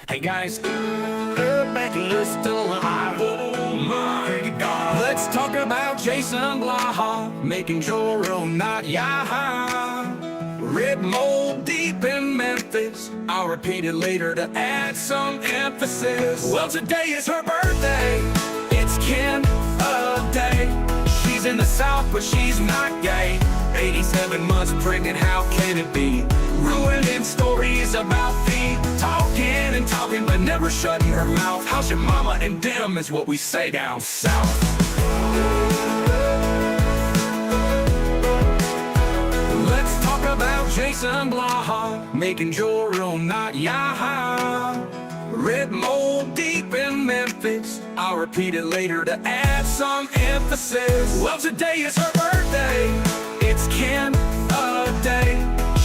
Hey guys, back and listen live. Oh my God. Let's talk about Jason Blaha making Joro not Yaha. Red mold deep in Memphis. I'll repeat it later to add some emphasis. Well, today is her birthday. It's Ken a day. She's in the South, but she's not gay. 87 months pregnant, how can it be? Ruining stories about the talking and talking, but never shutting her mouth. How's your mama and them is what we say down south. Let's talk about Jason Blaha making Joro not Yaha. Red mold deep in Memphis. I'll repeat it later to add some emphasis. Well, today is her birthday. It's Ken a day.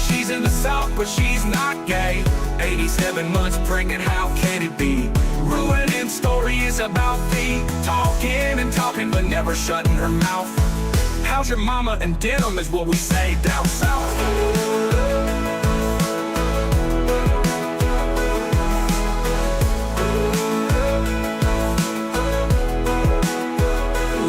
She's in the South, but she's not gay. 87 months pregnant, how can it be? Ruining stories about the talking and talking, but never shutting her mouth. How's your mama and them is what we say down south.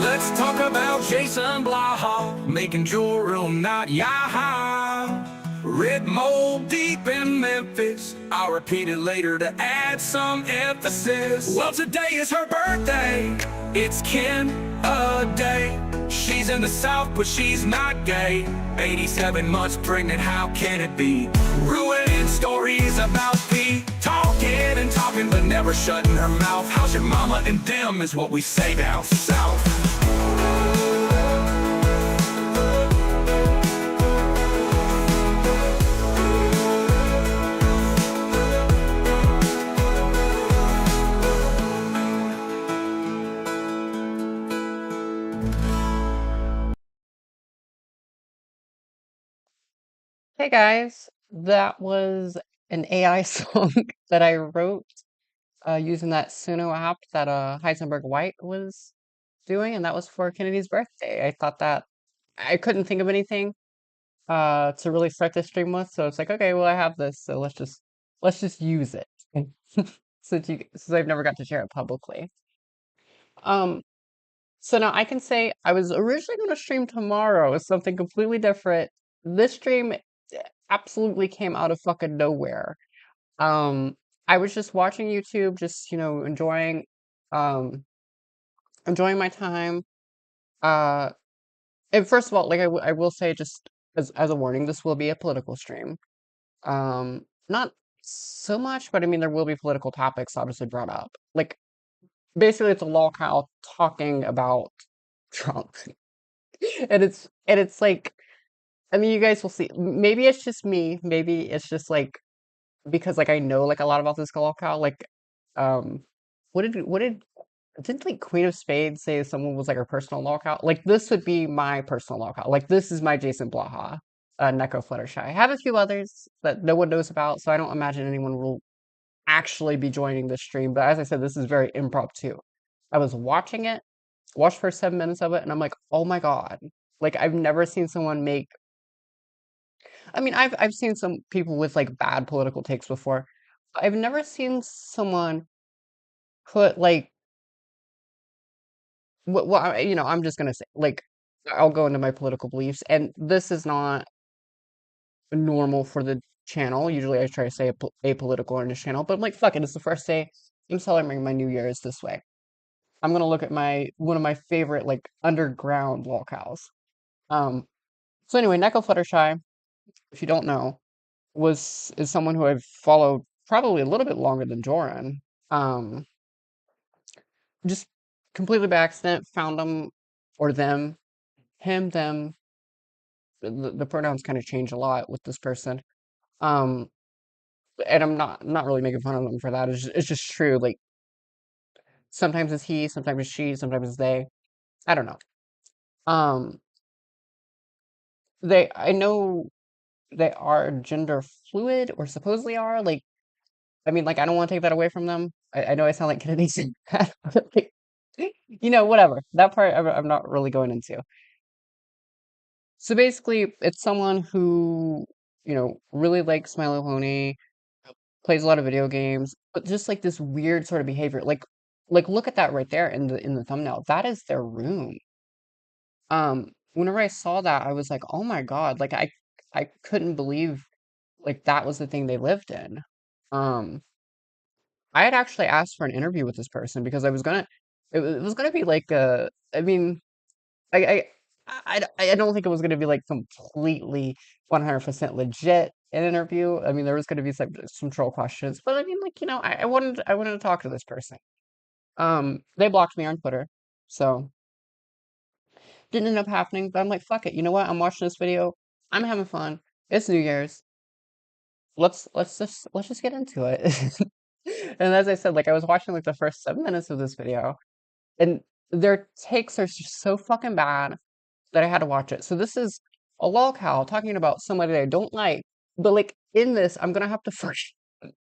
Let's talk about Jason Blaha making Joro not Yaha. Red mold deep in Memphis. I'll repeat it later to add some emphasis. Well, today is her birthday. It's Ken a day. She's in the South, but she's not gay. 87 months pregnant, how can it be? Ruining stories about the talking and talking, but never shutting her mouth. How's your mama and them is what we say down south. Hey guys, that was an AI song that I wrote using that Suno app that Heisenberg White was doing, and that was for Kennedy's birthday. I thought that I couldn't think of anything to really start this stream with, so it's like, okay, well I have this, so let's just use it since I've never got to share it publicly. Um, so now I can say I was originally going to stream tomorrow as something completely different. This stream absolutely came out of fucking nowhere. Um, I was just watching YouTube, just, um, enjoying my time. Uh, and first of all, like I will say just as a warning, this will be a political stream. Not so much, but I mean there will be political topics obviously brought up. Like basically it's a lolcow talking about Trump. And it's like I mean you guys will see. Maybe it's just me, maybe it's just like because like I know like a lot about this lolcow. Like um what did didn't like Queen of Spades say someone was like her personal lolcow? Like this would be my personal lolcow. Like this is my Jason Blaha, NekoFluttershy. I have a few others that no one knows about, so I don't imagine anyone will actually be joining this stream. But as I said, this is very impromptu. I was watching it, watched for 7 minutes of it, and I'm like, oh my God. Like I've never seen someone make I mean, I've seen some people with like bad political takes before. I've never seen someone put like I'm just gonna say like I'll go into my political beliefs, and this is not normal for the channel. Usually, I try to say apolitical on this channel, but I'm like, fuck it, it's the first day. I'm celebrating my New Year's this way. I'm gonna look at my one of my favorite like underground lolcows. Um, so anyway, Neko Fluttershy, if you don't know, is someone who I've followed probably a little bit longer than Joran. Um, just completely by accident found him or them, him, them. The pronouns kind of change a lot with this person. Um, and I'm not really making fun of them for that. It's just true. Like sometimes it's he, sometimes it's she, sometimes it's they. I don't know. Um, I know they are gender fluid or supposedly are. Like I mean, like I don't want to take that away from them. I know I sound like Kennedy saying that, but like, whatever. That part I'm not really going into. So basically, it's someone who, really likes My Little Pony, plays a lot of video games, but just like this weird sort of behavior. Like look at that right there in the thumbnail. That is their room. Whenever I saw that, I was like, oh my God, like I couldn't believe like that was the thing they lived in. Um, I had actually asked for an interview with this person because I was gonna it was gonna be like I mean, I I don't think it was gonna be like completely 100% legit an interview. I mean, there was gonna be some troll questions, but I mean, like, you know, I wanted to talk to this person. They blocked me on Twitter, so didn't end up happening, but I'm like, fuck it. You know what? I'm watching this video. I'm having fun. It's New Year's. Let's just get into it. And as I said, like I was watching like the first 7 minutes of this video, and their takes are just so fucking bad that I had to watch it. So this is a lolcow talking about somebody that I don't like, but like in this, I'm gonna have to first, I'm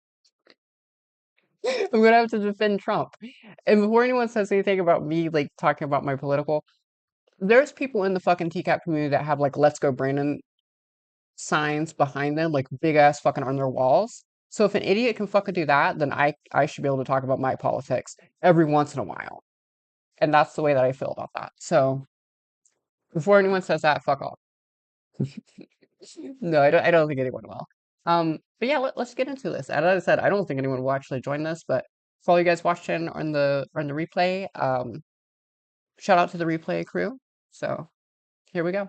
gonna have to defend Trump. And before anyone says anything about me like talking about my political, there's people in the fucking TCAP community that have like "Let's Go Brandon" signs behind them, like big ass fucking on their walls. So if an idiot can fucking do that, then I should be able to talk about my politics every once in a while. And that's the way that I feel about that. So before anyone says that, fuck off. No, I don't think anyone will. But yeah, let's get into this. As I said, I don't think anyone will actually join this, but for all you guys watching on the replay, shout out to the replay crew. So here we go.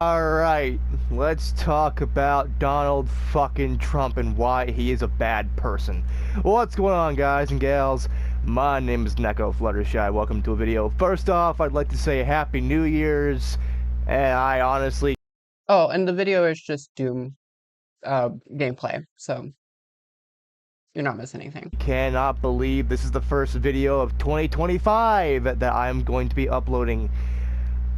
Alright, let's talk about Donald fucking Trump and why he is a bad person. What's going on, guys and gals? My name is NekoFluttershy. Welcome to a video. First off, I'd like to say Happy New Year's, and I honestly... Oh, and the video is just Doom gameplay, so you're not missing anything. cannot believe this is the first video of 2025 that I'm going to be uploading.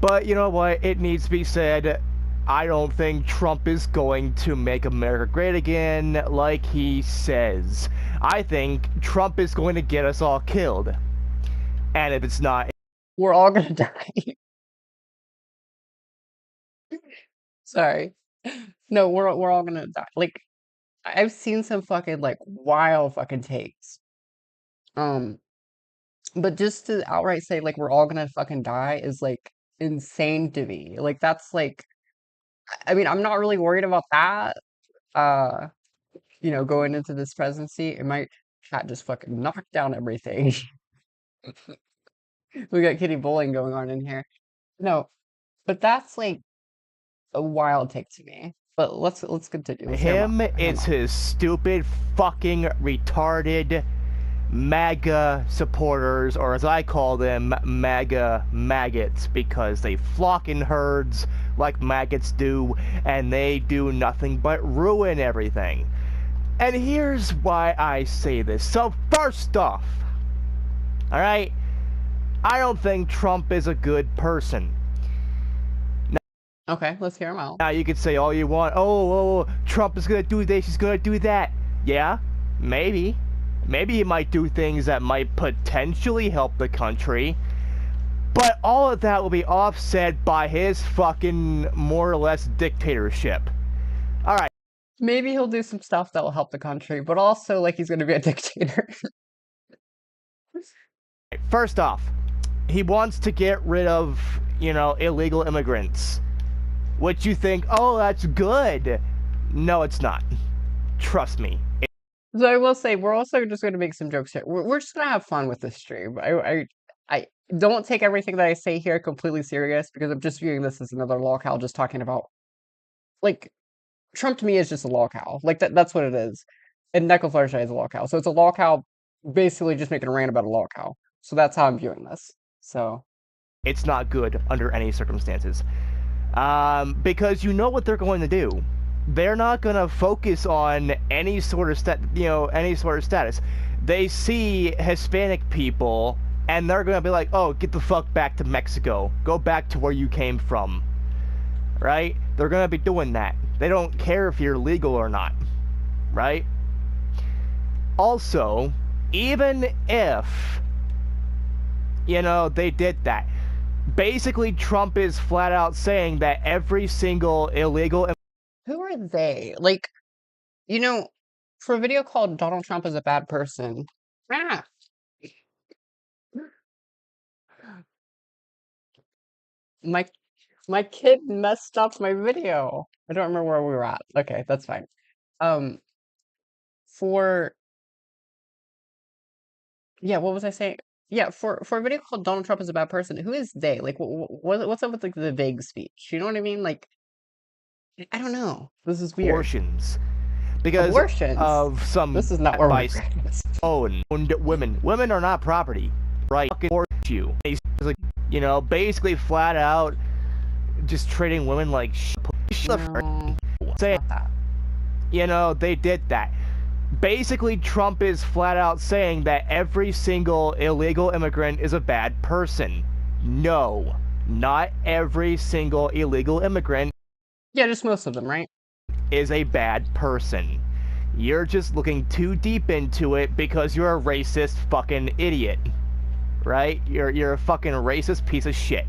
But you know what, it needs to be said, I don't think Trump is going to make America great again like he says. I think Trump is going to get us all killed. And if it's not... We're all gonna die. Sorry. No, we're all gonna die. Like, I've seen some fucking like wild fucking takes. But just to outright say like we're all gonna fucking die is like insane to me. Like that's like I mean, I'm not really worried about that. Uh, you know, going into this presidency, it might chat just fucking knock down everything. We got kitty bowling going on in here. No, but that's like a wild take to me. But let's continue. Let's hear him, it's his stupid, fucking, retarded MAGA supporters, or as I call them, MAGA maggots, because they flock in herds like maggots do, and they do nothing but ruin everything. And here's why I say this. So first off, alright, I don't think Trump is a good person. Okay, let's hear him out. Now you could say all you want, oh, Trump is gonna do this, he's gonna do that. Yeah, maybe. Maybe he might do things that might potentially help the country. But all of that will be offset by his fucking more or less dictatorship. Alright. Maybe he'll do some stuff that will help the country, but also like he's gonna be a dictator. First off, he wants to get rid of, you know, illegal immigrants. Which you think, oh, that's good. No, it's not. Trust me. So I will say, we're also just going to make some jokes here. We're just going to have fun with this stream. I don't take everything that I say here completely serious because I'm just viewing this as another lolcow just talking about, like, Trump to me is just a lolcow. Like, that's what it is. And NekoFluttershy's is a lolcow. So it's a lolcow basically just making a rant about a lolcow. So that's how I'm viewing this. So. It's not good under any circumstances. Because you know what they're going to do. They're not gonna focus on any sort of status. They see Hispanic people and they're gonna be like, oh, get the fuck back to Mexico. Go back to where you came from. Right? They're gonna be doing that. They don't care if you're legal or not. Right? Also, even if, you know, they did that, basically Trump is flat out saying that every single illegal... Who are they? Like, you know, for a video called Donald Trump is a bad person. Ah, my my kid messed up my video. I don't remember where we were at. Okay, that's fine. Um, for yeah, what was I saying? Yeah, for a video called Donald Trump is a bad person. Who is they? Like, what's up with like the vague speech? You know what I mean? Like, I don't know. This is weird. Abortions. Because Abortions. of some This is not where by we're at. owned women. Women are not property. Right? Fucking you. He's like, you know, basically flat out just treating women like No, say, not that. you know, they did that. Basically, Trump is flat out saying that every single illegal immigrant is a bad person. No, not every single illegal immigrant Yeah, just most of them, right? is a bad person. You're just looking too deep into it because you're a racist fucking idiot. Right? You're a fucking racist piece of shit.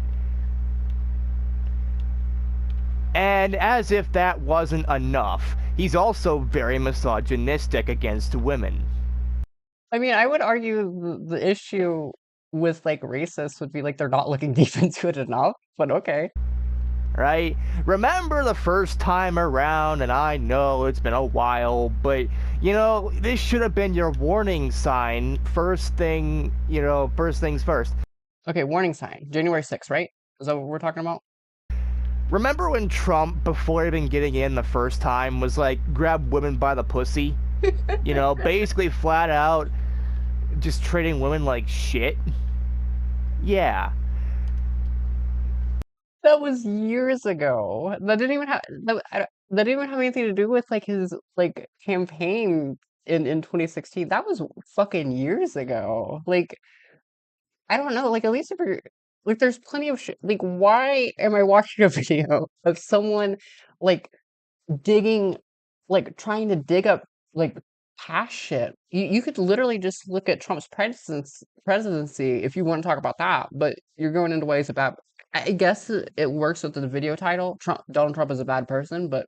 And as if that wasn't enough, he's also very misogynistic against women. I mean, I would argue the issue with like racists would be like they're not looking deep into it enough, but okay. Right? Remember the first time around, and I know it's been a while, but, you know, this should have been your warning sign. First thing, you know, first things first. Okay, warning sign. January 6th, right? Is that what we're talking about? Remember when Trump, before even getting in the first time, was like, grab women by the pussy? You know, basically flat out just treating women like shit? Yeah. That was years ago. That didn't even have that didn't even have anything to do with like his like campaign in 2016. That was fucking years ago. Like I don't know. Like at least if you're like, there's plenty of shit. Like why am I watching a video of someone like digging, like trying to dig up like past shit? You could literally just look at Trump's presidency if you want to talk about that, but you're going into ways about. I guess it works with the video title. Donald Trump is a bad person, but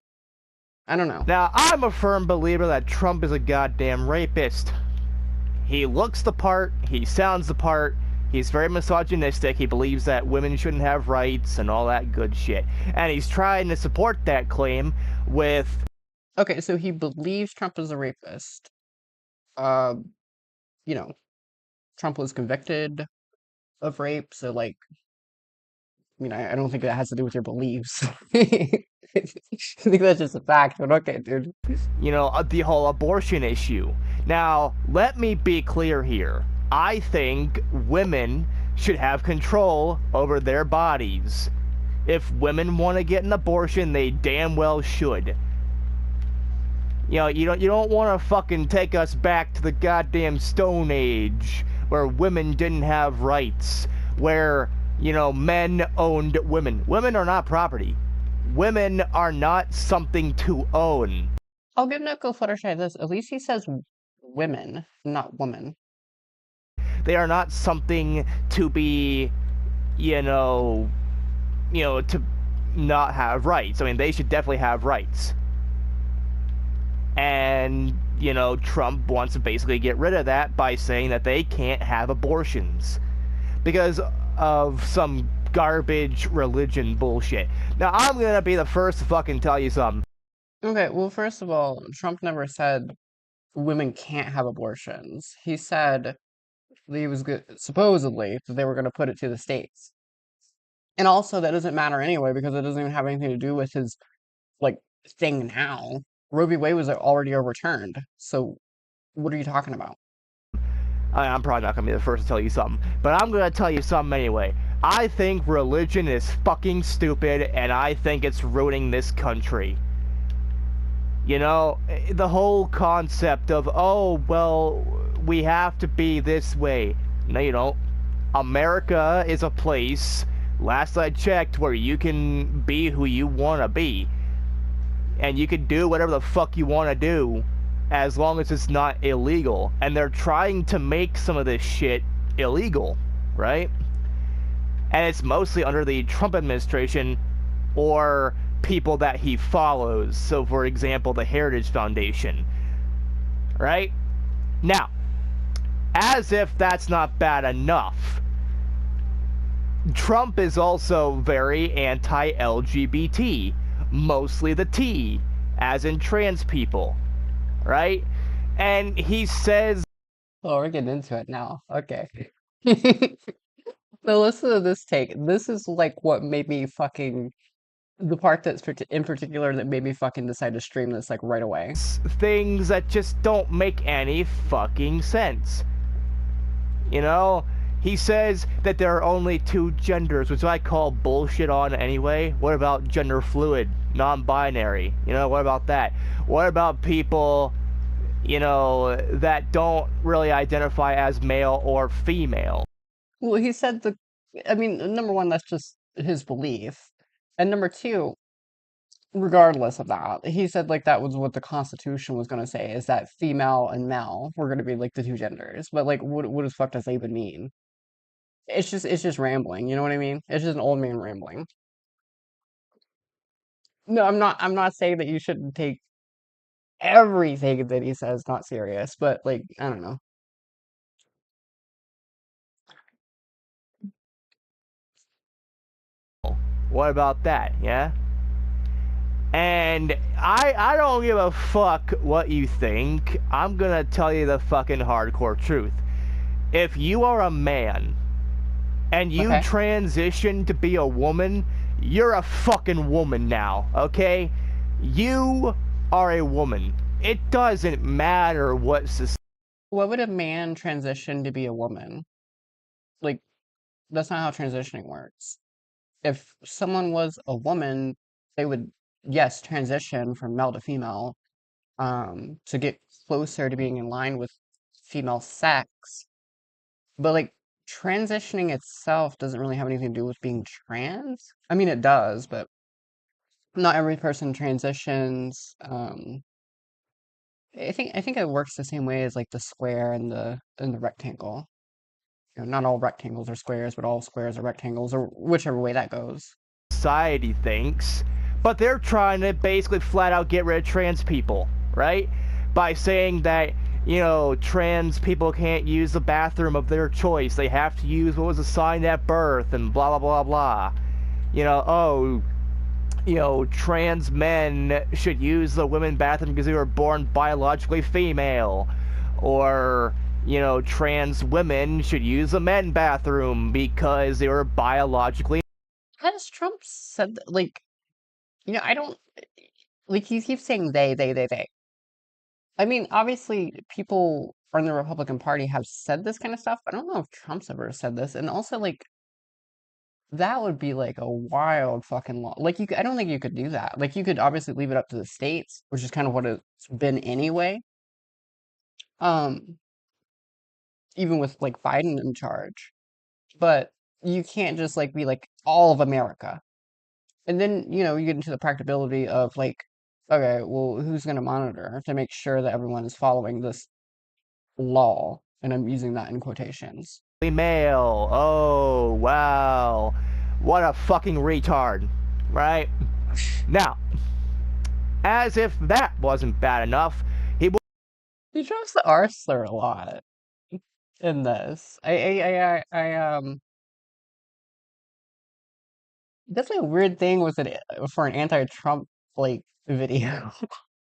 I don't know. Now, I'm a firm believer that Trump is a goddamn rapist. He looks the part, he sounds the part, he's very misogynistic, he believes that women shouldn't have rights and all that good shit. And he's trying to support that claim with... Okay, so he believes Trump is a rapist. You know, Trump was convicted of rape, so like, I mean, I don't think that has to do with your beliefs. I think that's just a fact, but okay, dude. You know, the whole abortion issue. Now, let me be clear here. I think women should have control over their bodies. If women want to get an abortion, they damn well should. You know, you don't want to fucking take us back to the goddamn Stone Age, where women didn't have rights, where, you know, men owned women. Women are not property. Women are not something to own. I'll give NekoFluttershy's this. At least he says women, not woman. They are not something to be, you know, to not have rights. I mean, they should definitely have rights. And, you know, Trump wants to basically get rid of that by saying that they can't have abortions because of some garbage religion bullshit. Now, I'm gonna be the first to fucking tell you something. Okay, well, first of all, Trump never said women can't have abortions. He said that he was supposedly that they were going to put it to the states. And also, that doesn't matter anyway because it doesn't even have anything to do with his like thing now. Roe v. Wade was already overturned. So, what are you talking about? I'm probably not gonna be the first to tell you something, but I'm gonna tell you something anyway. I think religion is fucking stupid, and I think it's ruining this country. You know, the whole concept of, oh, well, we have to be this way. No, you don't. America is a place, last I checked, where you can be who you want to be. And you can do whatever the fuck you want to do, as long as it's not illegal. And they're trying to make some of this shit illegal, right? And it's mostly under the Trump administration or people that he follows. So, for example, the Heritage Foundation. right? Now, as if that's not bad enough, Trump is also very anti-LGBT, mostly the T, as in trans people, right? And he says, Oh, we're getting into it now. Okay. So listen to this take. This is like what made me fucking the part that's in particular that made me fucking decide to stream this like right away. things that just don't make any fucking sense. You know? He says that there are only two genders, which I call bullshit on anyway. What about gender fluid, non-binary? You know, what about that? What about people, you know, that don't really identify as male or female? Well, he said I mean, number one, that's just his belief. And number two, regardless of that, he said like that was what the Constitution was going to say, is that female and male were going to be like the two genders. But like, what the fuck does that even mean? It's just rambling. You know what I mean? It's just an old man rambling. No, I'm not saying that you shouldn't take everything that he says not serious, but like, I don't know. What about that, yeah? And I don't give a fuck what you think. I'm gonna tell you the fucking hardcore truth. If you are a man and you Okay. transition to be a woman, you're a fucking woman now, okay? You are a woman. It doesn't matter what society. What would a man transition to be a woman? Like, that's not how transitioning works. If someone was a woman, they would, yes, transition from male to female, to get closer to being in line with female sex. But like transitioning itself doesn't really have anything to do with being trans. I mean, it does, but not every person transitions. I think it works the same way as like the square and the rectangle. You know, not all rectangles are squares, but all squares are rectangles, or whichever way that goes. Society thinks, but they're trying to basically flat out get rid of trans people, right? By saying that, you know, trans people can't use the bathroom of their choice. They have to use what was assigned at birth and blah, blah, blah, blah. You know, oh, you know, trans men should use the women's bathroom because they were born biologically female. Or, you know, trans women should use the men's bathroom because they were biologically. Has Trump said like, you know, I don't like he keeps saying they. I mean, obviously, people from the Republican Party have said this kind of stuff, but I don't know if Trump's ever said this. And also, like, that would be like a wild fucking law. Like, I don't think you could do that. Like, you could obviously leave it up to the states, which is kind of what it's been anyway. Um, even with like Biden in charge, but you can't just like be like all of America. And then, you know, you get into the practicability of like, okay, well, who's going to monitor to make sure that everyone is following this law? And I'm using that in quotations. Male. Oh, wow. What a fucking retard. Right? Now, as if that wasn't bad enough, He drops the R slur a lot in this. That's a weird thing with it for an anti-Trump like video.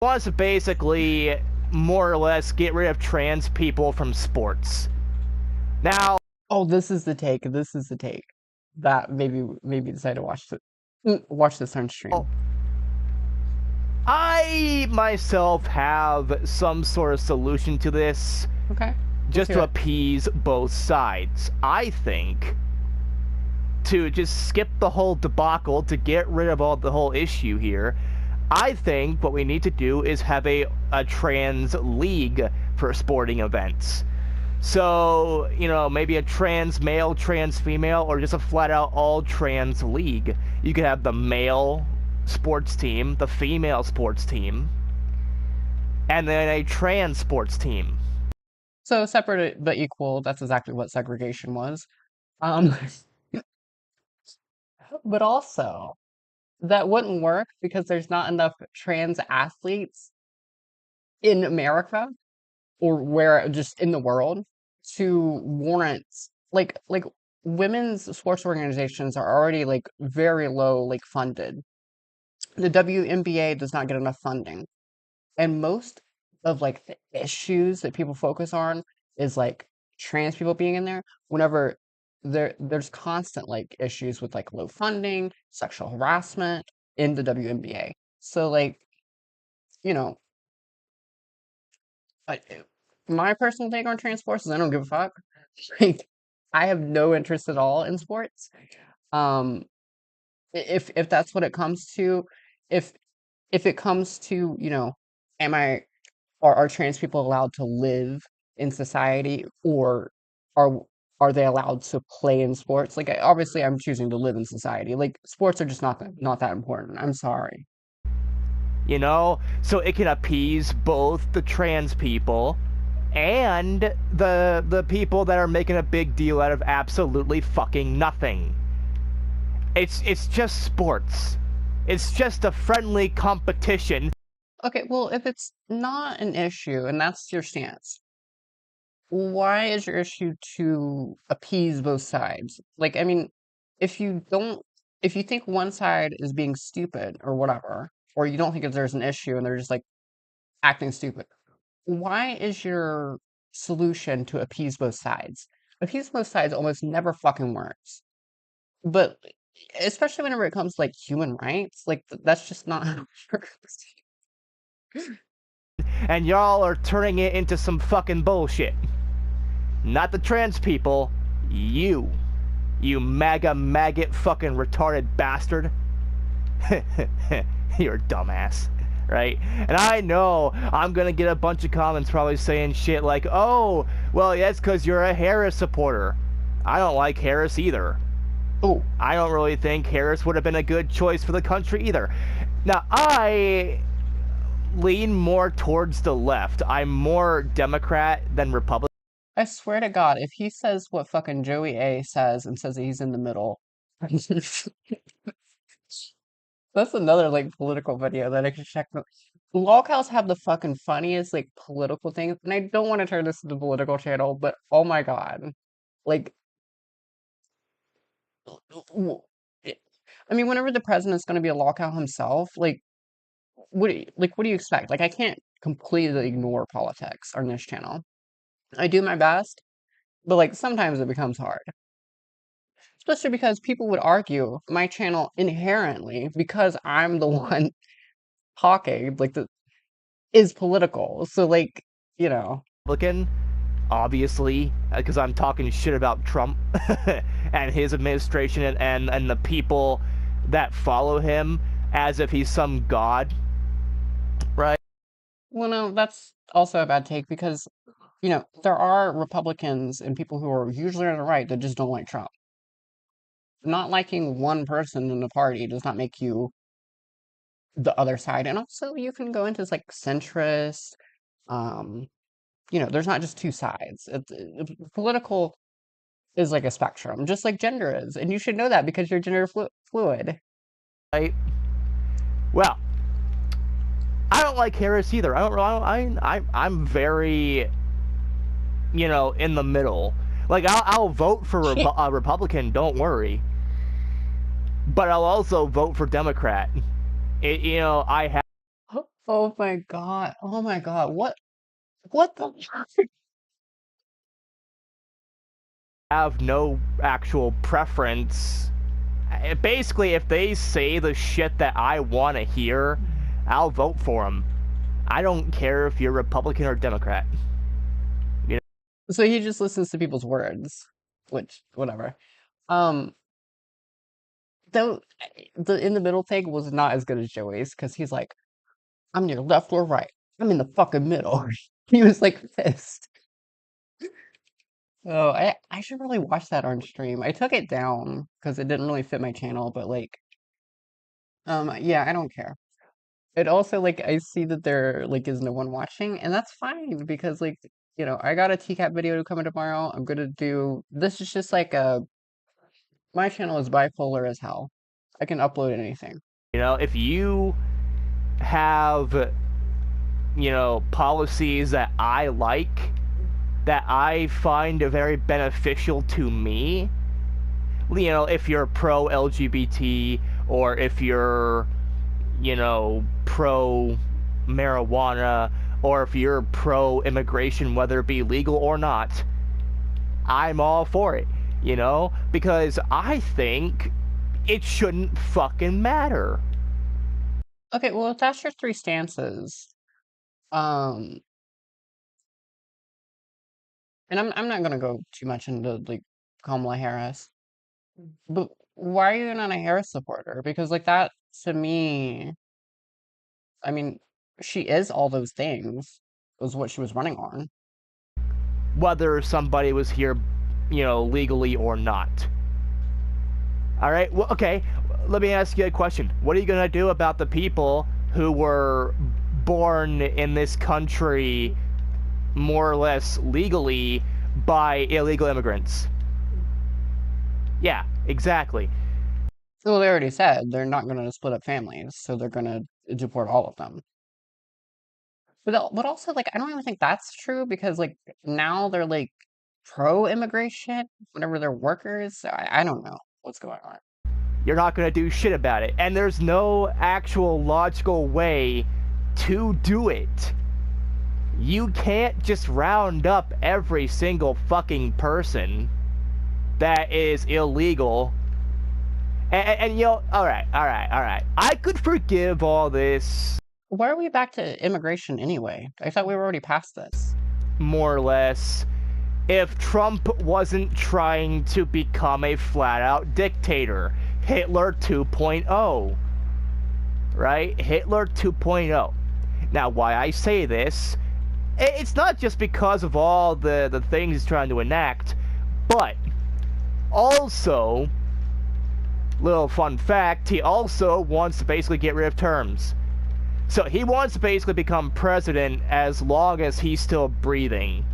wants to basically more or less get rid of trans people from sports. Now, Oh, this is the take. This is the take. That maybe decide to watch this on stream. I myself have some sort of solution to this, Okay. just hear to it. appease both sides. I think to just skip the whole debacle, to get rid of all the whole issue here, I think what we need to do is have a trans league for sporting events. So, you know, maybe a trans male, trans female, or just a flat out all trans league. You could have the male sports team, the female sports team, and then a trans sports team. So separate but equal, that's exactly what segregation was. Um, but also that wouldn't work because there's not enough trans athletes in America. or where just in the world to warrant like women's sports organizations are already like very low like funded. The WNBA does not get enough funding. And most of like the issues that people focus on is like trans people being in there whenever there's constant like issues with like low funding, sexual harassment in the WNBA. So like, you know, I, my personal take on trans sports is I don't give a fuck. Like, I have no interest at all in sports. Um, if that's what it comes to, if if it comes to, am I are trans people allowed to live in society, or are are they allowed to play in sports? Like, obviously, I'm choosing to live in society. Like, sports are just not that important. I'm sorry. You know, so it can appease both the trans people and the people that are making a big deal out of absolutely fucking nothing. It's just sports. It's just a friendly competition. Okay, well, if it's not an issue and that's your stance, why is your issue to appease both sides? Like, I mean, if you don't, if you think one side is being stupid or whatever, or you don't think that there's an issue and they're just like acting stupid, why is your solution to appease both sides? Appease both sides almost never fucking works. But especially whenever it comes to like human rights, like that's just not how it works. And y'all are turning it into some fucking bullshit. Not the trans people. You. You MAGA maggot fucking retarded bastard. You're a dumbass. Right? And I know I'm gonna get a bunch of comments probably saying shit like, oh, well, yeah, it's because you're a Harris supporter. I don't like Harris either. Oh, I don't really think Harris would have been a good choice for the country either. Now, I lean more towards the left. I'm more Democrat than Republican. I swear to God, if he says what fucking Joey A says and says that he's in the middle, that's another like political video that I could check. Lolcows have the fucking funniest like political things, and I don't want to turn this into a political channel, but oh my God, like, w- it- I mean, whenever the president's going to be a lolcow himself, like, what do you expect? Like, I can't completely ignore politics on this channel. I do my best, but like sometimes it becomes hard. Especially because people would argue my channel inherently, because I'm the one talking, like the is political. So like, you know. Obviously, because I'm talking shit about Trump and his administration and the people that follow him as if he's some god, right? Well, no, that's also a bad take because, there are Republicans and people who are usually on the right that just don't like Trump. Not liking one person in the party does not make you the other side. And also you can go into this like centrist, um, there's not just two sides. Political is like a spectrum, just like gender is. And you should know that because you're gender fluid. Right? Well, I don't like Harris either. I'm very, in the middle. Like, I'll vote for a Republican, don't worry. But I'll also vote for Democrat. I have Oh my God. Oh my God. What the no actual preference. Basically, if they say the shit that I want to hear, I'll vote for them. I don't care if you're Republican or Democrat. So he just listens to people's words, which whatever. Um, though the in the middle take was not as good as Joey's because he's like, I'm near left or right. I'm in the fucking middle. He was like pissed. Oh, I should really watch that on stream. I took it down because it didn't really fit my channel, but like, yeah, I don't care. It also like I see that there like is no one watching, and that's fine because like, I got a TCAP video coming tomorrow. I'm gonna do this is just like my channel is bipolar as hell. I can upload anything. If you have policies that I like, that I find very beneficial to me. If you're pro LGBT, or if you're, pro marijuana, or if you're pro immigration, whether it be legal or not, I'm all for it, because I think it shouldn't fucking matter. Okay, well, if that's your three stances, um, and I'm not gonna go too much into like Kamala Harris, but why are you not a Harris supporter? Because like that to me, I mean, she is all those things, was what she was running on. Whether somebody was here, legally or not. All right. Well, okay. Let me ask you a question. What are you gonna do about the people who were born in this country more or less legally by illegal immigrants? Yeah, exactly. Well, they already said they're not gonna split up families, so they're gonna deport all of them. But also, like, I don't even think that's true because, like, now they're like pro-immigration whenever they're workers. So I don't know what's going on. You're not gonna do shit about it, and there's no actual logical way to do it. You can't just round up every single fucking person that is illegal. And alright. I could forgive all this. Why are we back to immigration anyway? I thought we were already past this. More or less, if Trump wasn't trying to become a flat-out dictator. Hitler 2.0. Right? Hitler 2.0. Now, why I say this, it's not just because of all the things he's trying to enact, but also, little fun fact, he also wants to basically get rid of terms. So he wants to basically become president as long as he's still breathing.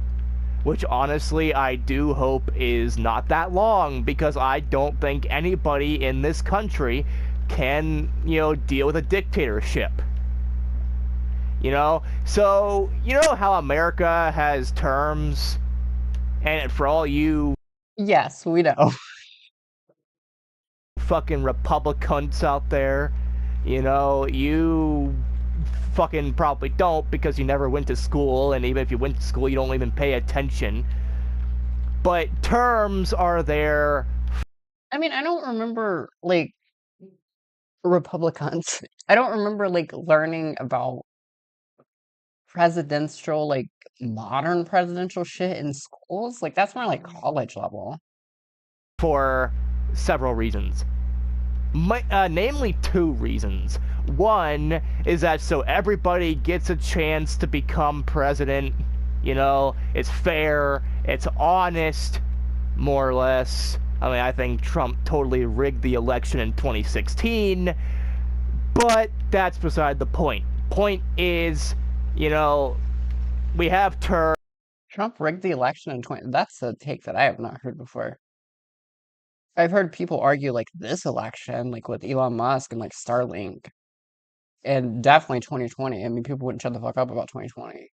Which honestly I do hope is not that long, because I don't think anybody in this country can, deal with a dictatorship. So, how America has terms? And for all you Yes, we know. fucking Republicans out there, you fucking probably don't, because you never went to school, and even if you went to school, you don't even pay attention. But terms are there. I mean, I don't remember like Republicans. I don't remember like learning about presidential, like modern presidential shit in schools. Like that's more like college level. For several reasons. Namely two reasons. One is that so everybody gets a chance to become president. It's fair, it's honest, more or less. I mean, I think Trump totally rigged the election in 2016, but that's beside the point. Point is, we have terms. Trump rigged the election in 20. That's a take that I have not heard before. I've heard people argue like this election, like with Elon Musk and like Starlink, and definitely 2020. I mean, people wouldn't shut the fuck up about 2020.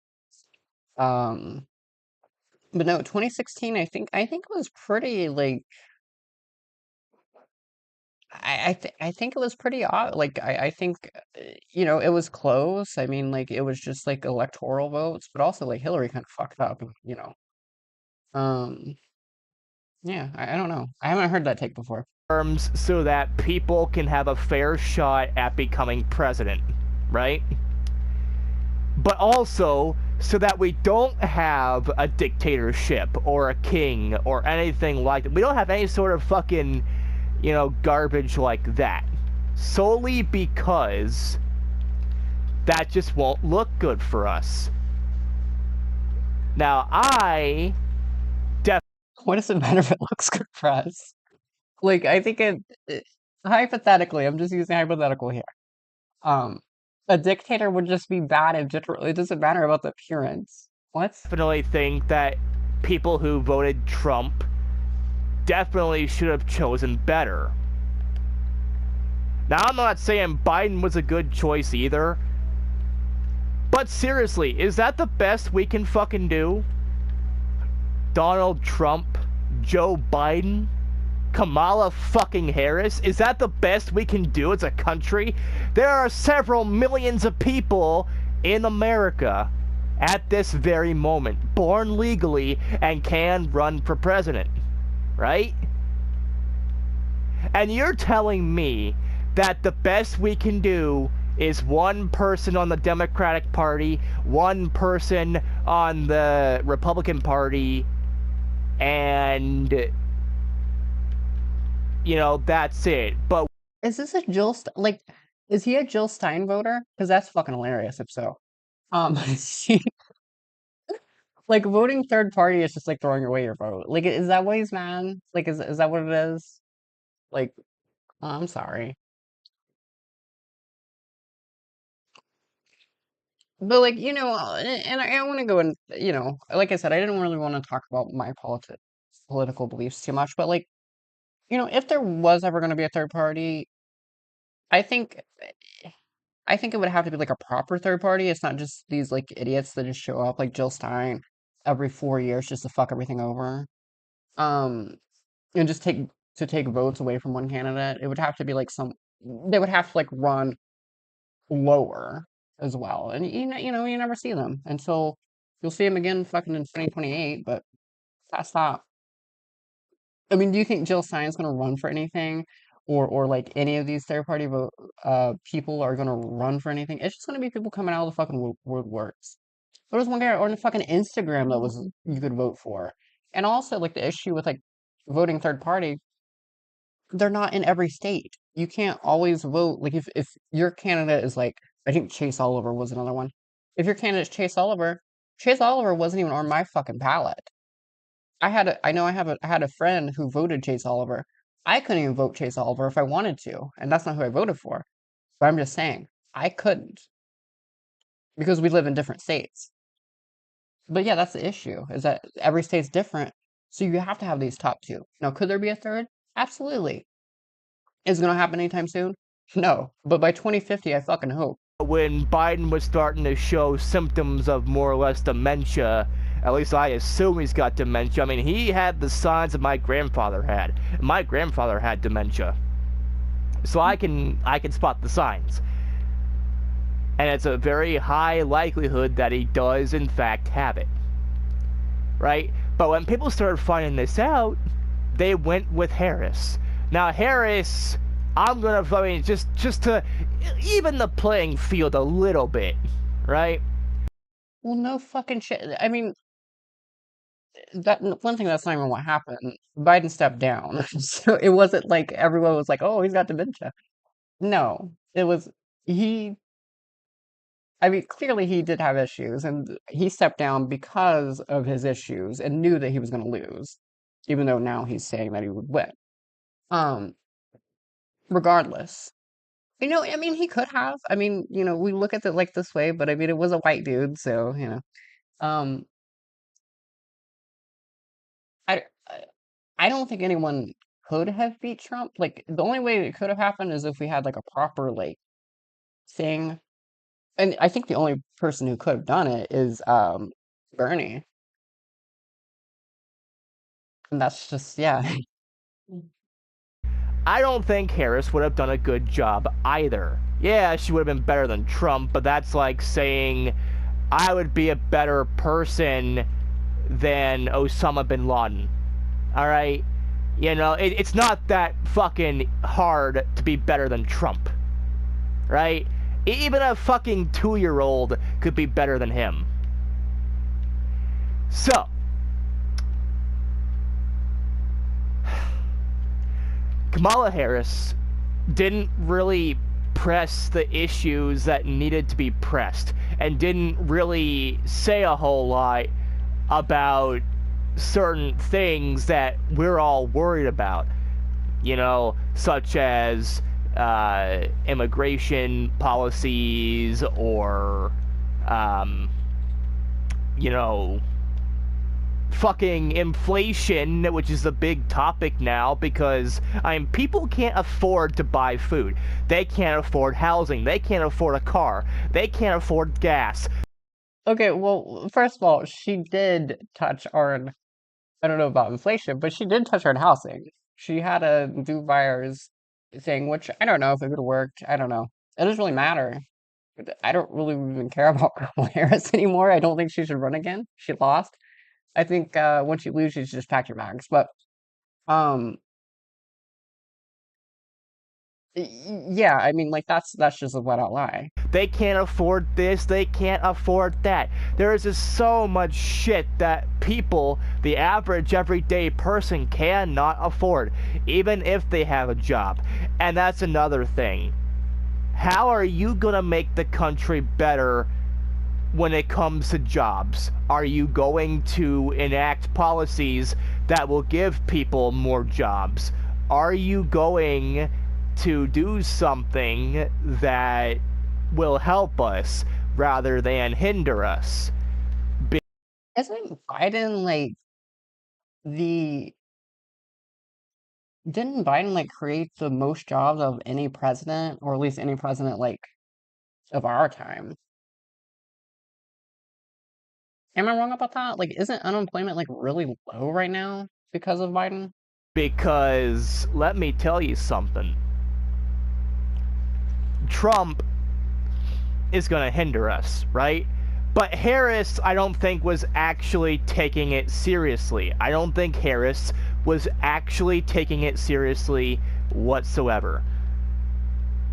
But no, 2016. I think it was pretty like. I think it was pretty odd. Like I think it was close. I mean, like it was just like electoral votes, but also like Hillary kind of fucked up. Um, yeah, I don't know. I haven't heard that take before. So that people can have a fair shot at becoming president, right? But also so that we don't have a dictatorship or a king or anything like that. We don't have any sort of fucking, garbage like that. Solely because that just won't look good for us. Now, What does it matter if it looks good for us? Like, I think hypothetically, I'm just using hypothetical here. A dictator would just be bad in general. It doesn't matter about the appearance. What? definitely think that people who voted Trump definitely should have chosen better. Now, I'm not saying Biden was a good choice either, But seriously, is that the best we can fucking do? Donald Trump, Joe Biden, Kamala fucking Harris? Is that the best we can do as a country? There are several millions of people in America at this very moment, born legally and can run for president, right? And you're telling me that the best we can do is one person on the Democratic Party, one person on the Republican Party, and, you know, that's it. But Is this a like, is he a Jill Stein voter? Because that's fucking hilarious if so. Like voting third party is just like throwing away your vote. Like, is that what he's mad? Like, is that what it is? Like, oh, I'm sorry. But like, and I want to go and, like I said, I didn't really want to talk about my political beliefs too much, but like, if there was ever going to be a third party, I think I think it would have to be like a proper third party. It's not just these like idiots that just show up like Jill Stein every 4 years just to fuck everything over. Um, and just take votes away from one candidate. It would have to be like they would have to like run lower as well. And you never see them until you'll see them again fucking in 2028, but that's that. I mean, do you think Jill Stein's gonna run for anything? Or like any of these third party people are gonna run for anything? It's just gonna be people coming out of the fucking woodworks. There was one guy on fucking Instagram that was you could vote for. And also like the issue with like voting third party, they're not in every state. You can't always vote. Like if your candidate is like, I think Chase Oliver was another one. If your candidate is Chase Oliver wasn't even on my fucking ballot. I had a friend who voted Chase Oliver. I couldn't even vote Chase Oliver if I wanted to, and that's not who I voted for. But I'm just saying, I couldn't because we live in different states. But yeah, that's the issue, is that every state's different, so you have to have these top two. Now, could there be a third? Absolutely. Is it gonna happen anytime soon? No. But by 2050, I fucking hope. when Biden was starting to show symptoms of more or less dementia, at least I assume he's got dementia. I mean, he had the signs that my grandfather had. My grandfather had dementia. So I can spot the signs. And it's a very high likelihood that he does in fact have it. Right? But when people started finding this out, they went with Harris. Now Harris, I'm gonna, I mean, just to even the playing field a little bit, right? Well, no fucking shit. I mean, that one thing that's not even what happened. Biden stepped down, so it wasn't like everyone was like, "Oh, he's got dementia." No, it was he. I mean, clearly he did have issues, and he stepped down because of his issues, and knew that he was going to lose, even though now he's saying that he would win. Um, Regardless, I mean, he could have. I mean, we look at it like this way, but I mean, it was a white dude, so um, I I don't think anyone could have beat Trump. Like the only way it could have happened is if we had like a proper like thing. And I think the only person who could have done it is Bernie. And that's just yeah. I don't think Harris would have done a good job either. Yeah, she would have been better than Trump, but that's like saying I would be a better person than Osama bin Laden. Alright? It's not that fucking hard to be better than Trump. Right? Even a fucking 2-year-old could be better than him. So, Kamala Harris didn't really press the issues that needed to be pressed, and didn't really say a whole lot about certain things that we're all worried about, such as immigration policies or fucking inflation, which is the big topic now, because people can't afford to buy food, they can't afford housing, they can't afford a car, they can't afford gas. Okay, well, first of all, she did touch on, I don't know about inflation, but she did touch on housing. She had a do buyers thing, which I don't know if it would have worked. I don't know. It doesn't really matter. I don't really even care about Kamala Harris anymore. I don't think she should run again. She lost. I think when she loses, she should just pack your bags. But um, yeah, I mean, like that's just a flat out lie. They can't afford this, they can't afford that. There is just so much shit that people, the average everyday person, cannot afford, even if they have a job. And that's another thing. How are you gonna make the country better when it comes to jobs? Are you going to enact policies that will give people more jobs? Are you going to do something that will help us rather than hinder us? Isn't Biden like the didn't Biden like create the most jobs of any president, or at least any president like of our time? Am I wrong about that? Like, isn't unemployment like really low right now because of Biden? Because let me tell you something. Trump is going to hinder us, right? But Harris, I don't think, was actually taking it seriously. I don't think Harris was actually taking it seriously whatsoever.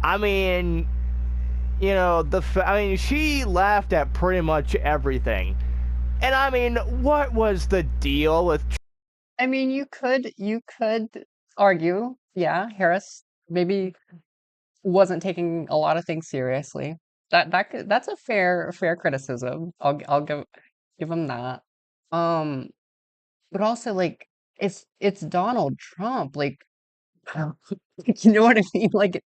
I mean, you know, she laughed at pretty much everything. And I mean, what was the deal with I mean, you could argue, yeah, Harris maybe wasn't taking a lot of things seriously. That's a fair criticism. I'll give him that. Um, but also like it's Donald Trump. Like, you know what I mean? Like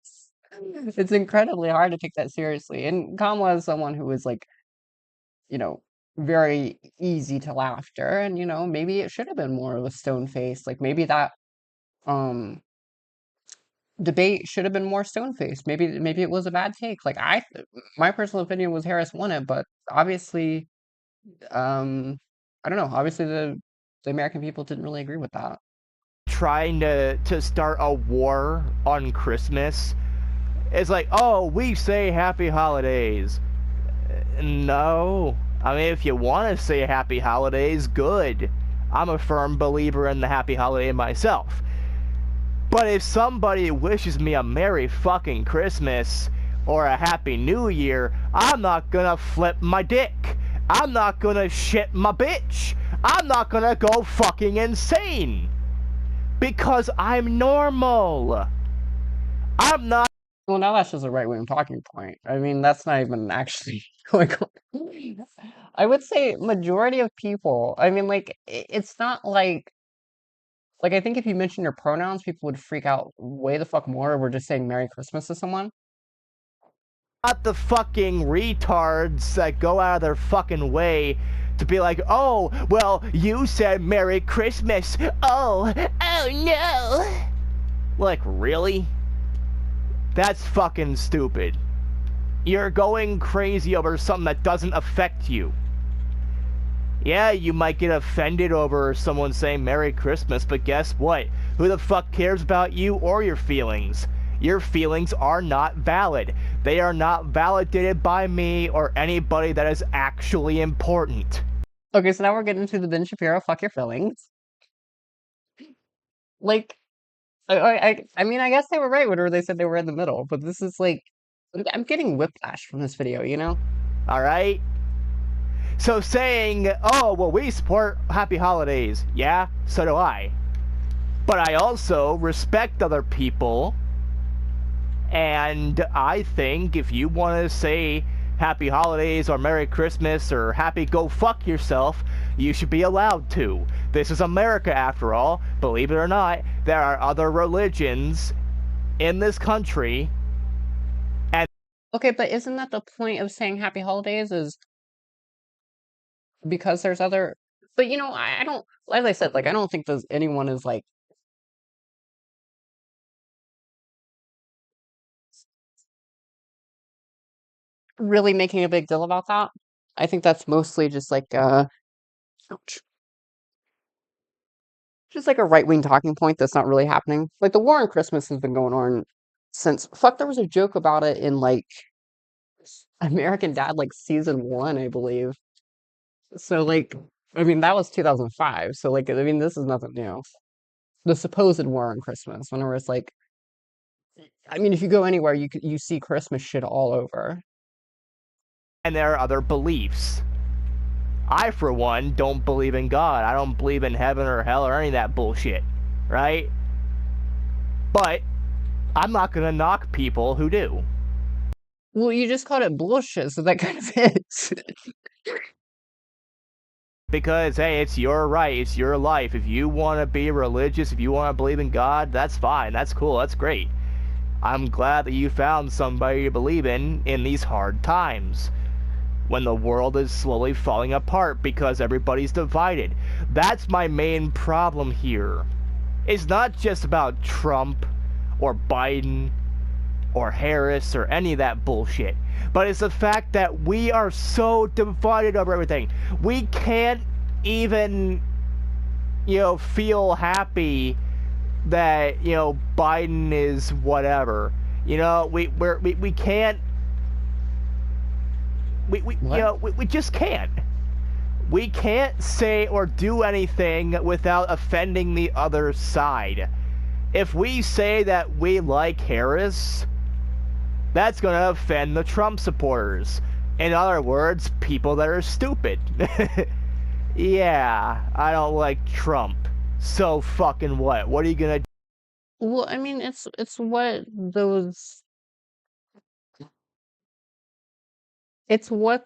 it's incredibly hard to take that seriously. And Kamala is someone who is like, you know, very easy to laughter. And, you know, maybe it should have been more of a stone face. Like maybe that um debate should have been more stone faced. Maybe it was a bad take. Like my personal opinion was Harris won it, but obviously um I don't know. Obviously the American people didn't really agree with that. trying to start a war on Christmas? It's like, oh, we say happy holidays. No. I mean, if you want to say happy holidays, good. I'm a firm believer in the happy holiday myself. But if somebody wishes me a Merry fucking Christmas or a Happy New Year, I'm not gonna flip my dick. I'm not gonna shit my bitch. I'm not gonna go fucking insane. Because I'm normal. I'm not. Well, now that's just a right-wing talking point. I mean, that's not even actually going on. I would say majority of people, I mean, like, it's not like, I think if you mention your pronouns, people would freak out way the fuck more if we're just saying Merry Christmas to someone. Not the fucking retards that go out of their fucking way to be like, oh, well, you said Merry Christmas. Oh no. Like, really? That's fucking stupid. You're going crazy over something that doesn't affect you. Yeah, you might get offended over someone saying Merry Christmas, but guess what? Who the fuck cares about you or your feelings? Your feelings are not valid. They are not validated by me or anybody that is actually important. Okay, so now we're getting into the Ben Shapiro fuck your feelings. Like, I mean, I guess they were right whenever they said they were in the middle, but this is like, I'm getting whiplash from this video, you know? Alright? So saying, oh, well, we support happy holidays. Yeah, so do I. But I also respect other people. And I think if you want to say happy holidays or Merry Christmas or happy go fuck yourself, you should be allowed to. This is America after all. Believe it or not, there are other religions in this country. And Okay, but isn't that the point of saying happy holidays is because there's other, but you know, I don't, as I said, like, I don't think there's anyone is like really making a big deal about that. I think that's mostly just like ouch. Just like a right-wing talking point that's not really happening. Like the war on Christmas has been going on since fuck there was a joke about it in like American Dad like season 1, I believe. So like I mean that was 2005. So like I mean this is nothing new. The supposed war on Christmas, whenever it's like I mean if you go anywhere you see Christmas shit all over. And there are other beliefs. I, for one, don't believe in God. I don't believe in heaven or hell or any of that bullshit, right? But I'm not gonna knock people who do. Well, you just called it bullshit, so that kind of is. Because, hey, it's your right, it's your life. If you want to be religious, if you want to believe in God, that's fine, that's cool, that's great. I'm glad that you found somebody to believe in these hard times. When the world is slowly falling apart because everybody's divided. That's my main problem here. It's not just about Trump or Biden or Harris or any of that bullshit, but it's the fact that we are so divided over everything. We can't even, feel happy that, Biden is whatever. We can't. We just can't. We can't say or do anything without offending the other side. If we say that we like Harris, that's going to offend the Trump supporters. In other words, people that are stupid. Yeah, I don't like Trump. So fucking what? What are you going to do? Well, I mean, it's what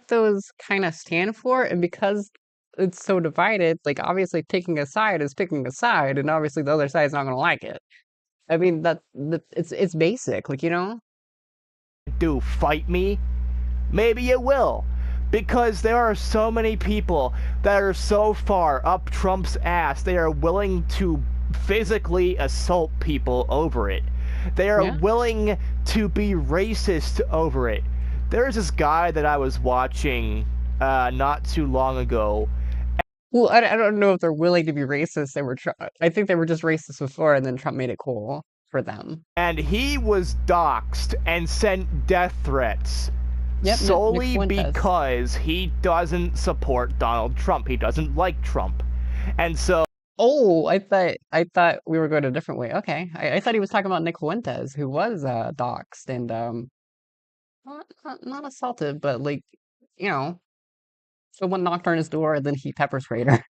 those kind of stand for, and because it's so divided, like obviously picking a side is picking a side, and obviously the other side's not going to like it. I mean, it's basic, like Do fight me? Maybe you will. Because there are so many people that are so far up Trump's ass, they are willing to physically assault people over it. They are Yeah. willing to be racist over it. There's this guy that I was watching not too long ago. Well, I don't know if they're willing to be racist. I think they were just racist before, and then Trump made it cool for them. And he was doxxed and sent death threats. Yep, Solely Nick Fuentes. because he doesn't support Donald Trump. He doesn't like Trump. And so Oh, I thought we were going a different way. Okay, I thought he was talking about Nick Fuentes, who was doxxed and not assaulted, but like someone knocked on his door and then he pepper sprayed her.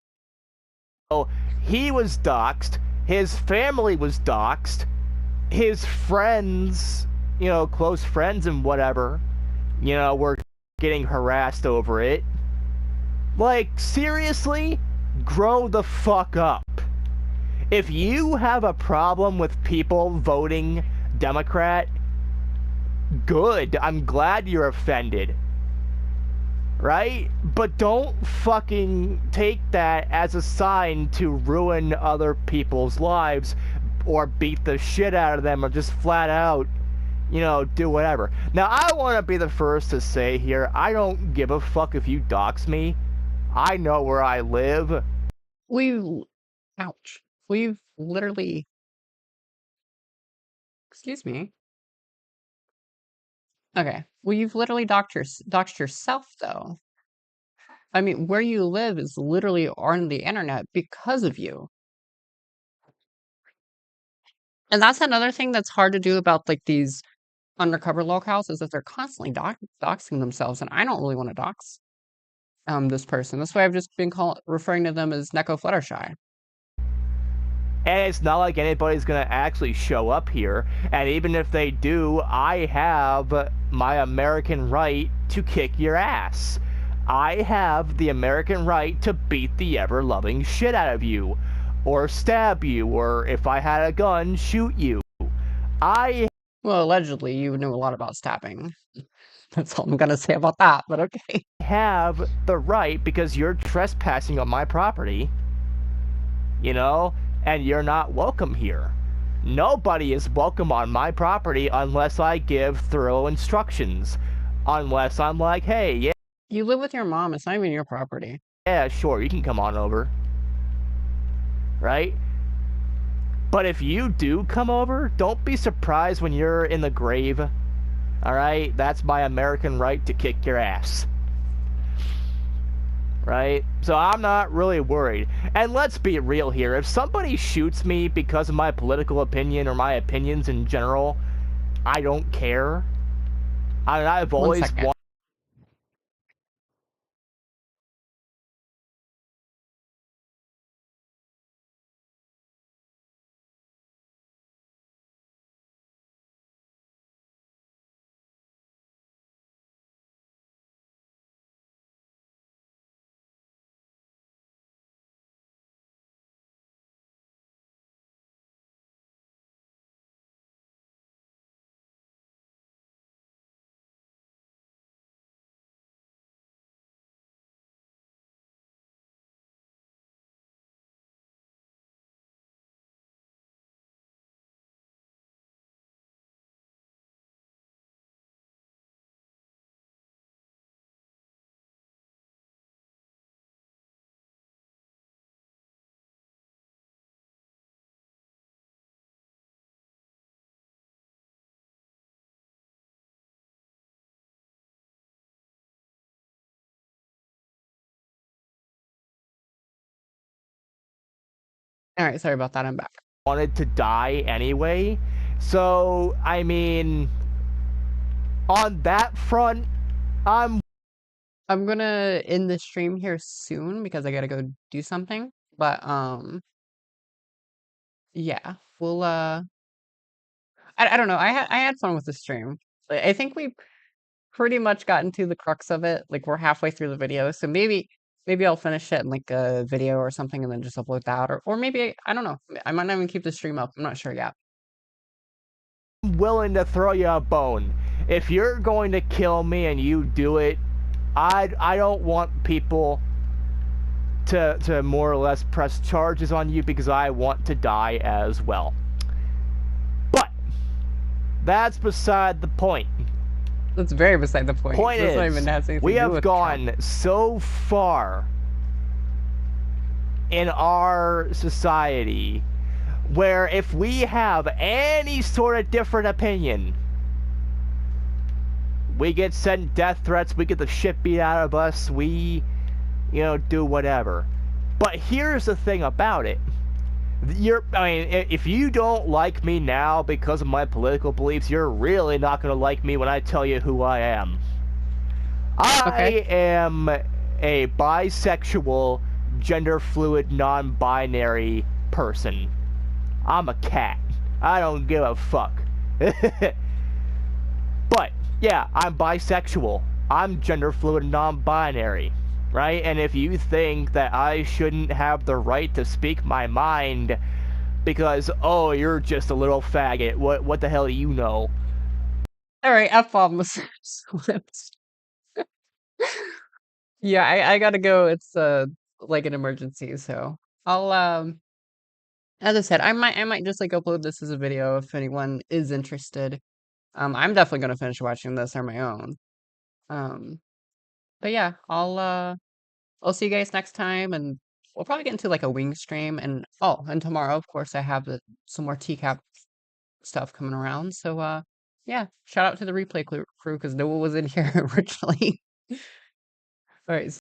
he was doxxed, his family was doxxed, his friends, close friends and whatever, were getting harassed over it. Like, seriously? Grow the fuck up. If you have a problem with people voting Democrat, good. I'm glad you're offended. Right? But don't fucking take that as a sign to ruin other people's lives or beat the shit out of them or just flat out, do whatever. Now, I want to be the first to say here, I don't give a fuck if you dox me. I know where I live. Ouch. We've literally, excuse me. Okay. Well, you've literally doxed yourself, though. I mean, where you live is literally on the internet because of you. And that's another thing that's hard to do about like these undercover locales is that they're constantly doxing themselves, and I don't really want to dox this person. That's why I've just been referring to them as NekoFluttershy. And it's not like anybody's gonna actually show up here. And even if they do, I have my American right to kick your ass. I have the American right to beat the ever-loving shit out of you. Or stab you, or if I had a gun, shoot you. Well, allegedly, you know a lot about stabbing. That's all I'm gonna say about that, but okay. Have the right because you're trespassing on my property, and you're not welcome here. Nobody is welcome on my property unless I give thorough instructions. Unless I'm like, hey, yeah. You live with your mom. It's not even your property. Yeah, sure, you can come on over. Right? But if you do come over, don't be surprised when you're in the grave. Alright? That's my American right to kick your ass. Right? So I'm not really worried. And let's be real here. If somebody shoots me because of my political opinion or my opinions in general, I don't care. I mean, I've One always second. wanted... Alright, sorry about that. I'm back. wanted to die anyway. So, I mean, on that front, I'm gonna end the stream here soon because I gotta go do something. But yeah, we'll I don't know. I had fun with the stream. I think we pretty much gotten to the crux of it. Like we're halfway through the video, so maybe I'll finish it in like a video or something and then just upload that, or maybe I don't know. I might not even keep the stream up. I'm not sure yet. willing to throw you a bone. If you're going to kill me and you do it, I don't want people to more or less press charges on you because I want to die as well. But that's beside the point. That's very beside the point. Point That's not is, even has anything we to do have with gone Trump. so far in our society where if we have any sort of different opinion, we get sent death threats, we get the shit beat out of us, we, you know, do whatever. But here's the thing about it. If you don't like me now because of my political beliefs, you're really not going to like me when I tell you who I am. I am a bisexual, gender fluid, non-binary person. I'm a cat. I don't give a fuck. But, yeah, I'm bisexual. I'm gender fluid, non-binary. Right? And if you think that I shouldn't have the right to speak my mind because, oh, you're just a little faggot, what the hell do you know? Alright, F-bomb was slipped. Yeah, I gotta go. It's like an emergency, so I'll as I said, I might just like upload this as a video if anyone is interested. I'm definitely gonna finish watching this on my own. Um, but yeah, I'll see you guys next time, and we'll probably get into like a wing stream, and oh, and tomorrow, of course, I have some more TCAP stuff coming around. So yeah, shout out to the replay crew because no one was in here originally. All right.